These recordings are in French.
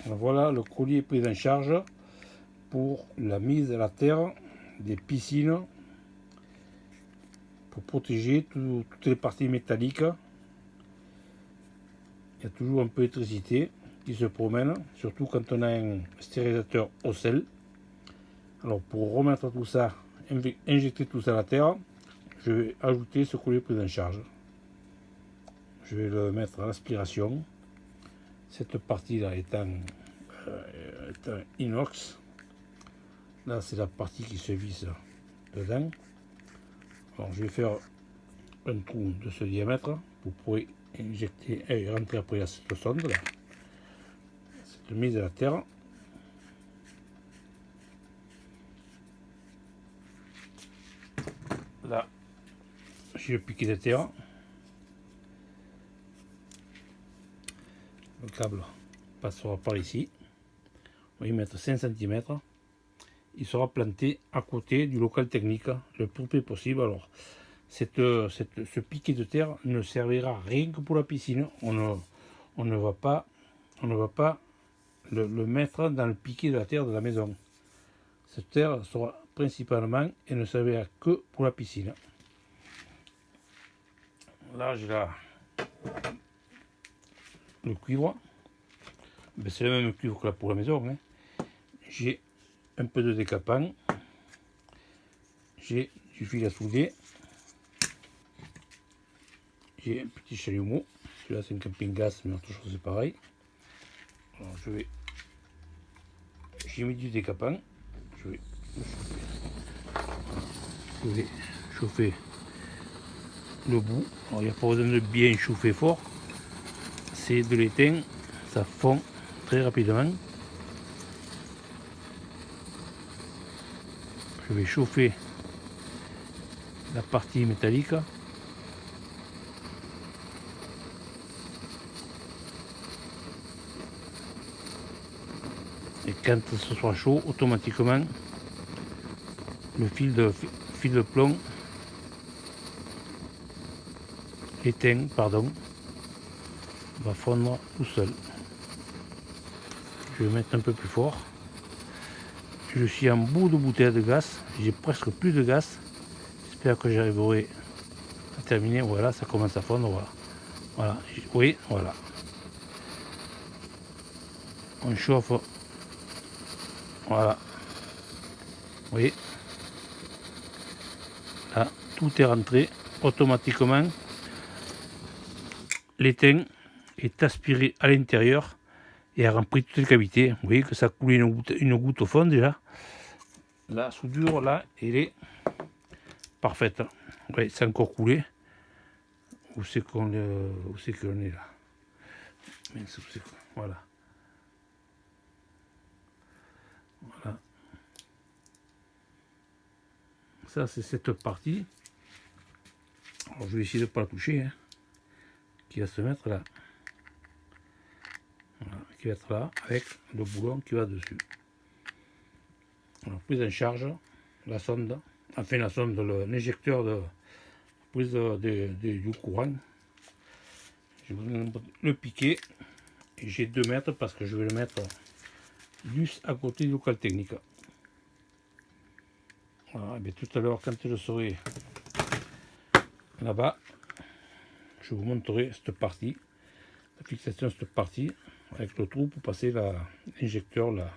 Voilà le collier pris en charge pour la mise à la terre des piscines pour protéger toutes les parties métalliques. Il y a toujours un peu d'électricité qui se promène, surtout quand on a un stérilisateur au sel. Alors pour remettre tout ça, injecter tout ça à la terre, je vais ajouter ce collier pris en charge. Je vais le mettre à l'aspiration. Cette partie-là est en inox. Là, c'est la partie qui se visse dedans. Alors, je vais faire un trou de ce diamètre. Vous pourrez injecter et rentrer après cette sonde là, cette mise à la terre. Là, j'ai le piquet de terre. Le câble passera par ici. On va y mettre 5 cm. Il sera planté à côté du local technique, le plus près possible. Alors, ce piquet de terre ne servira rien que pour la piscine. On ne va pas le mettre dans le piquet de la terre de la maison. Cette terre sera principalement et ne servira que pour la piscine. Là, j'ai le cuivre. Ben, c'est le même cuivre que là pour la maison. Hein. J'ai un peu de décapant. J'ai du fil à souder. J'ai un petit chalumeau. Celui-là, c'est un camping-gaz, mais autre chose, c'est pareil. Alors, j'ai mis du décapant. Je vais chauffer le bout. Alors, il n'y a pas besoin de bien chauffer fort. C'est de l'étain, ça fond très rapidement. Je vais chauffer la partie métallique. Et quand ce sera chaud, automatiquement, le fil de plomb, l'étain, pardon, va fondre tout seul. Je vais mettre un peu plus fort. Je suis en bout de bouteille de gaz, j'ai presque plus de gaz. J'espère que j'arriverai à terminer. Voilà, ça commence à fondre. Voilà, voilà. Oui, voilà. On chauffe. Voilà. Oui. Là, tout est rentré automatiquement. L'étain est aspiré à l'intérieur et a rempli toutes les cavités. Vous voyez que ça coule une goutte au fond déjà. La soudure là, elle est parfaite. Oui, c'est encore coulé. Où c'est qu'on est là? Voilà. Voilà. Ça, c'est cette partie. Alors, je vais essayer de ne pas la toucher. Hein, qui va se mettre là. Voilà, qui va être là avec le boulon qui va dessus. Alors, prise en charge, la sonde, enfin la sonde, l'injecteur de prise du courant. Je vous montre le piquet. Et j'ai 2 mètres parce que je vais le mettre juste à côté du local technique. Voilà, et bien tout à l'heure, quand je serai là-bas, je vous montrerai cette partie, la fixation de cette partie, avec le trou pour passer l'injecteur là.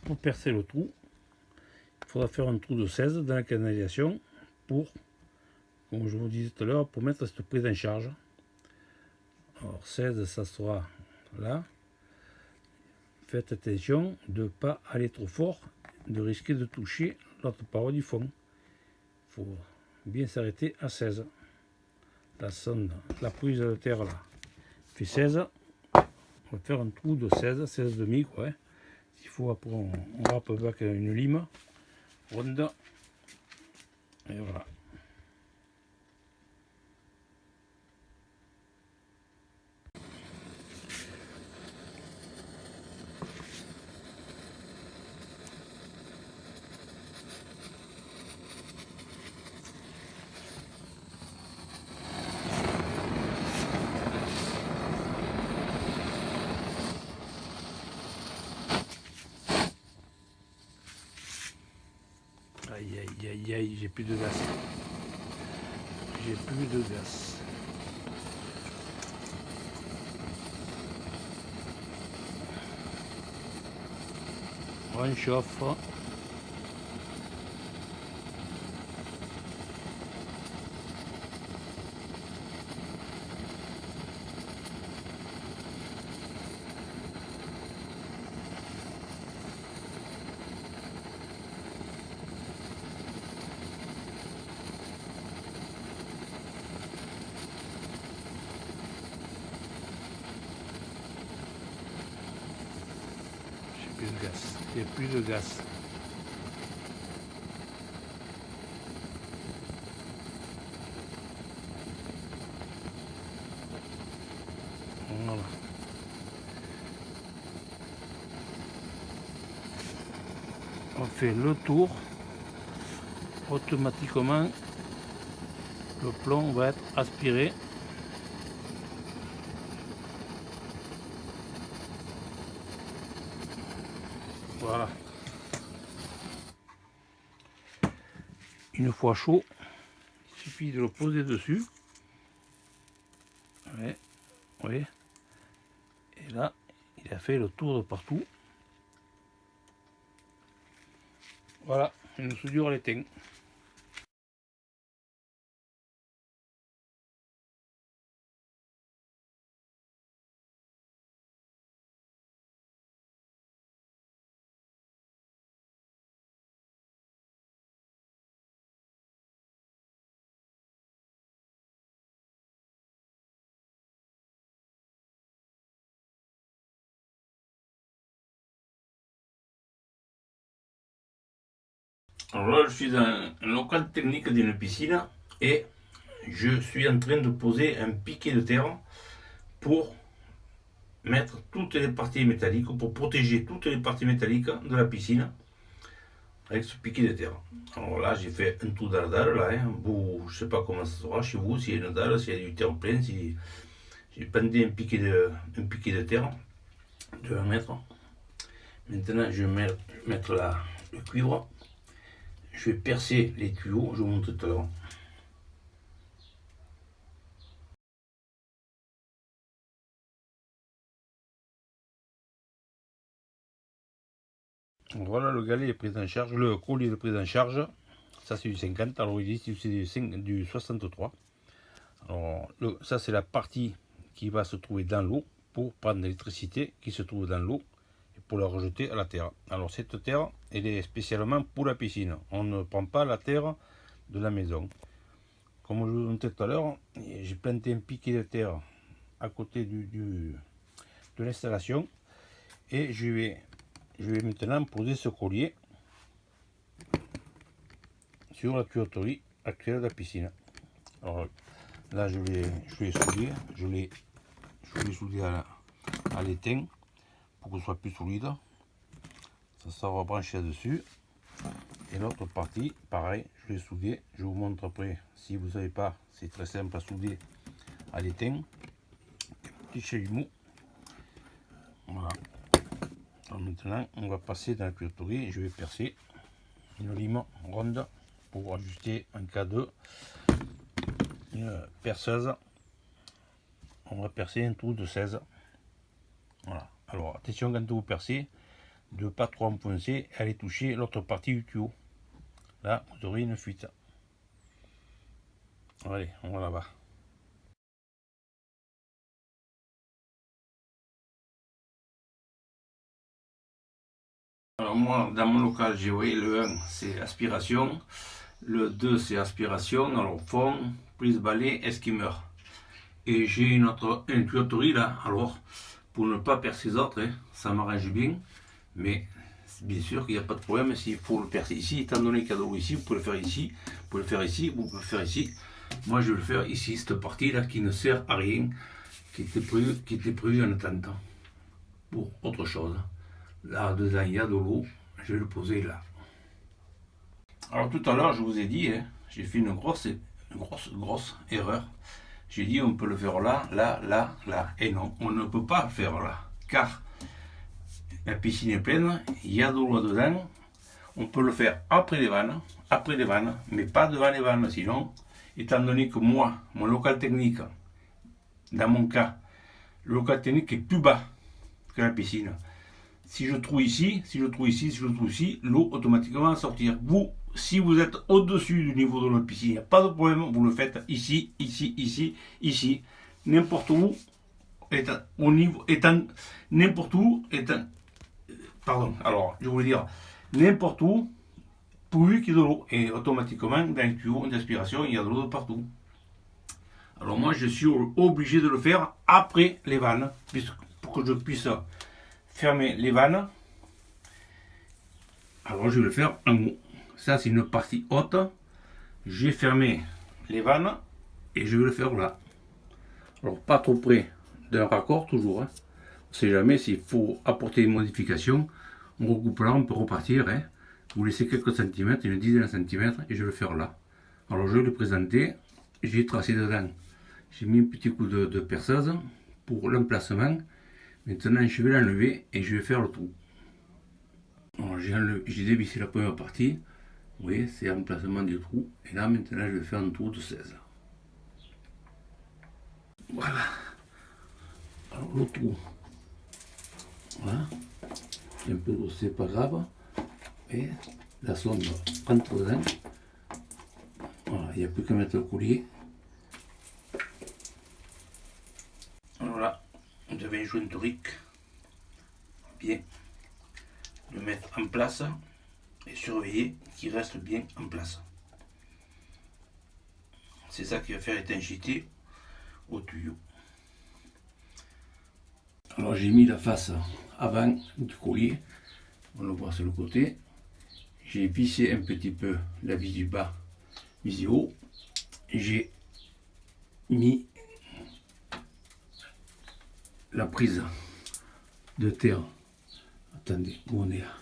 Pour percer le trou, il faudra faire un trou de 16 dans la canalisation pour, comme je vous disais tout à l'heure, pour mettre cette prise en charge. Alors 16, ça sera là. Faites attention de ne pas aller trop fort, de risquer de toucher l'autre paroi du fond. Il faut bien s'arrêter à 16. La sonde, la prise de terre là, fait 16. On va faire un trou de 16, 16,5 quoi. Hein. S'il faut, après on râpe avec une lime ronde. Et voilà. Aïe aïe aïe aïe, j'ai plus de gaz. J'ai plus de gaz. On chauffe. J'ai plus de gaz. J'ai plus de gaz. Voilà. On fait le tour. Automatiquement, le plomb va être aspiré. Voilà. Une fois chaud, il suffit de le poser dessus. Ouais, ouais. Et là, il a fait le tour de partout. Voilà, une soudure à l'étain. Alors là, je suis dans un local technique d'une piscine et je suis en train de poser un piquet de terre pour mettre toutes les parties métalliques, pour protéger toutes les parties métalliques de la piscine avec ce piquet de terre. Alors là, j'ai fait un trou dans la dalle, là, hein, bout, je sais pas comment ça sera chez vous, s'il y a une dalle, s'il y a du terre plein, si j'ai pendé un piquet de terre de 1 mètre. Maintenant, je vais mettre le cuivre. Je vais percer les tuyaux, je vous montre tout à l'heure. Voilà, le galet est pris en charge, le collier est pris en charge. Ça c'est du 50, alors ici c'est du 63. Alors ça c'est la partie qui va se trouver dans l'eau pour prendre l'électricité qui se trouve dans l'eau et pour la rejeter à la terre. Alors cette terre, elle est spécialement pour la piscine. On ne prend pas la terre de la maison. Comme je vous montrais tout à l'heure, j'ai planté un piquet de terre à côté de l'installation et je vais maintenant poser ce collier sur la tuyauterie actuelle de la piscine. Alors là je l'ai soudé, je l'ai soudé à l'étain pour que ce soit plus solide. Ça sera branché là-dessus. Et l'autre partie, pareil, je l'ai soudé. Je vous montre après. Si vous ne savez pas, c'est très simple à souder à l'étain. Petit chalumeau. Voilà. Alors maintenant, on va passer dans la tuyauterie et je vais percer une lime ronde pour ajuster en cas de perceuse. On va percer un trou de 16. Voilà. Alors attention quand vous percez, de ne pas trop enfoncer et aller toucher l'autre partie du tuyau. Là, vous aurez une fuite. Allez, on va là-bas. Alors moi, dans mon local, j'ai le 1, c'est aspiration. Le 2 c'est aspiration, alors fond, prise balai, esquimmer. Et j'ai une tuyauterie là, alors pour ne pas percer les autres, hein, ça m'arrange bien, mais bien sûr qu'il n'y a pas de problème s'il faut le percer ici, étant donné qu'il y a de l'eau ici, vous pouvez le faire ici, vous pouvez le faire ici, vous pouvez le faire ici. Moi je vais le faire ici, cette partie là qui ne sert à rien, qui était prévu en attendant pour autre chose. Là dedans il y a de l'eau, je vais le poser là. Alors tout à l'heure je vous ai dit, hein, j'ai fait une grosse erreur. J'ai dit on peut le faire là, là, là, là. Et non, on ne peut pas le faire là. Car la piscine est pleine, il y a de l'eau dedans. On peut le faire après les vannes, mais pas devant les vannes. Sinon, étant donné que moi, mon local technique, dans mon cas, le local technique est plus bas que la piscine. Si je trouve ici, l'eau automatiquement va sortir. Vous, si vous êtes au-dessus du niveau de la piscine, il n'y a pas de problème, vous le faites ici, ici, n'importe où, alors je voulais dire, n'importe où, pourvu qu'il y ait de l'eau. Et automatiquement, dans les tuyaux d'aspiration, il y a de l'eau de partout. Alors moi, je suis obligé de le faire après les vannes, pour que je puisse fermer les vannes. Alors je vais le faire en haut. Ça c'est une partie haute. J'ai fermé les vannes et je vais le faire là. Alors pas trop près d'un raccord toujours. Hein. On ne sait jamais s'il faut apporter une modification. On recoupe là, on peut repartir. Hein. Vous laissez quelques centimètres, une dizaine de centimètres et je vais le faire là. Alors je vais le présenter. J'ai tracé dedans. J'ai mis un petit coup de perceuse pour l'emplacement. Maintenant je vais l'enlever et je vais faire le trou. J'ai dévissé la première partie. Vous voyez, c'est l'emplacement du trou. Et là maintenant je vais faire un trou de 16. Voilà. Alors le trou. Voilà. Un peu d'eau, c'est pas grave. Et la sonde rentre dedans. Voilà, il n'y a plus qu'à mettre le collier. Alors là, vous avez un joint torique. Bien. Le mettre en place et surveiller qu'il reste bien en place. C'est ça qui va faire étanchéité au tuyau. Alors j'ai mis la face avant du collier, on le voit sur le côté. J'ai vissé un petit peu la vis du bas, vis du haut. J'ai mis la prise de terre. Attendez, où on est là?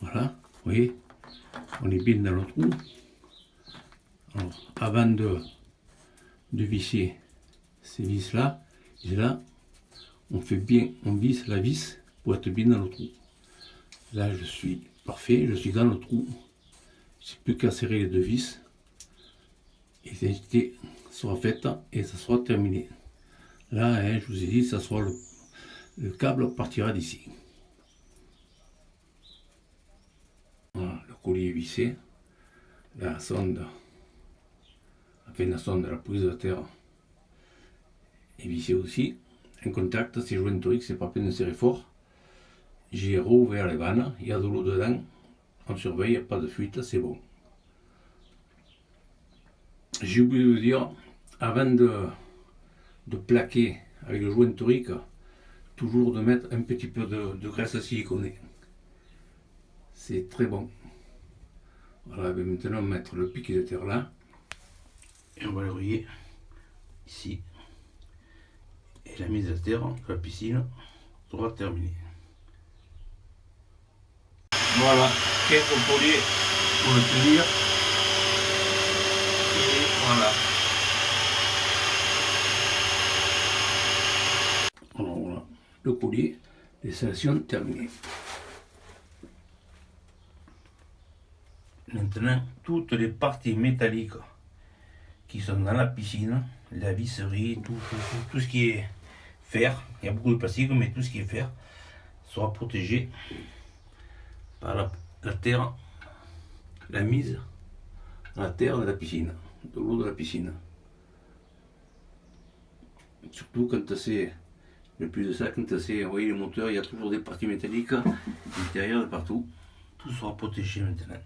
Voilà, vous voyez, on est bien dans le trou. Alors, avant de visser ces vis là, et là, on visse la vis pour être bien dans le trou. Là, je suis parfait, je suis dans le trou. Je n'ai plus qu'à serrer les deux vis. Et l'étanchéité sera faite et ça sera terminé. Là, hein, je vous ai dit, ça sera le câble partira d'ici. Voilà, le collier est vissé. La sonde, la prise de terre est vissée aussi. Un contact, c'est joint torique, c'est pas peine de serrer fort. J'ai rouvert les vannes, il y a de l'eau dedans. On surveille, il n'y a pas de fuite, c'est bon. J'ai oublié de vous dire, avant de plaquer avec le joint torique, toujours de mettre un petit peu de graisse siliconée. C'est très bon. Voilà, maintenant on va mettre le piquet de terre là. Et on va le relier ici. Et la mise à terre de la piscine sera terminée. Voilà, quelques colliers pour le tenir. Et voilà. Alors voilà, le collier, l'installation terminée. Maintenant, toutes les parties métalliques qui sont dans la piscine, la visserie, tout ce qui est fer, il y a beaucoup de plastique, mais tout ce qui est fer sera protégé par la terre, la mise dans la terre de la piscine, de l'eau de la piscine. Surtout quand c'est, le plus de ça, quand c'est, vous voyez les moteurs, il y a toujours des parties métalliques, à l'intérieur de partout, tout sera protégé maintenant.